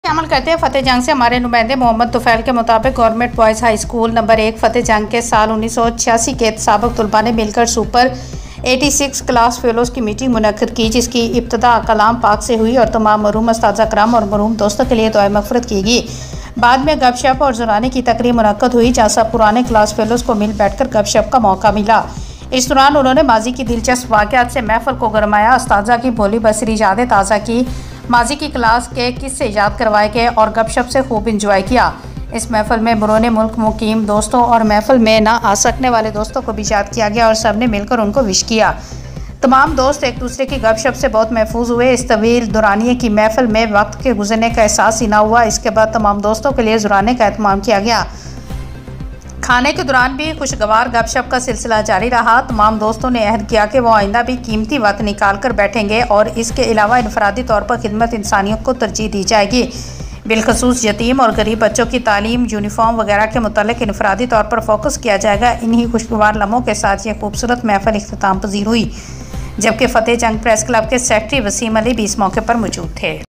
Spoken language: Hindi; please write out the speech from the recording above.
अमल करते हैं फतेह जंग से हमारे नुमाइंदे मोहम्मद तुफैल के मुताबिक government boys high school number 1 फतेह जंग के साल 1986 के साबिक तलबा ने मिलकर सुपर 86 क्लास फेलोज़ की मीटिंग मुनक्किद की, जिसकी इब्तिदा कलाम पाक से हुई और तमाम मरहूम उस्ताज़ा कराम और मरहूम दोस्तों के लिए दुआ मग़फ़िरत की गई। बाद में गपशप और ज़ुराने की तकरीब मुनक्किद हुई, जहाँ सब पुराने क्लास फेलोज़ को मिल बैठकर गपशप का मौका मिला। इस दौरान उन्होंने माजी की दिलचस्प वाक़यात से महफिल को गरमाया, उस्ताज़ा की भोली बसरी यादें ताज़ा की, माजी की क्लास के किस्से याद करवाए गए और गपशप से खूब इंजॉय किया। इस महफिल में बरूने मुल्क मुकीम दोस्तों और महफिल में ना आ सकने वाले दोस्तों को भी याद किया गया और सब ने मिलकर उनको विश किया। तमाम दोस्त एक दूसरे की गपशप से बहुत महफूज हुए। इस तवील दुरानिए की महफिल में वक्त के गुजरने का एहसास ही ना हुआ। इसके बाद तमाम दोस्तों के लिए ज़ुराने का एहतमाम किया गया। खाने के दौरान भी खुशगवार गपशप का सिलसिला जारी रहा। तमाम दोस्तों ने अहद किया कि वो आइंदा भी कीमती वक्त निकाल कर बैठेंगे और इसके अलावा इनफरादी तौर पर खिदमत इंसानियत को तरजीह दी जाएगी। बिलखसूस यतीम और गरीब बच्चों की तालीम, यूनिफॉर्म वगैरह के मुतालिक इनफरादी तौर पर फोकस किया जाएगा। इन्हीं खुशगवार लम्हों के साथ ये खूबसूरत महफिल इख्तिताम पजीर हुई, जबकि फतेह जंग प्रेस क्लब के सेक्रेटरी वसीम अली भी इस मौके पर मौजूद थे।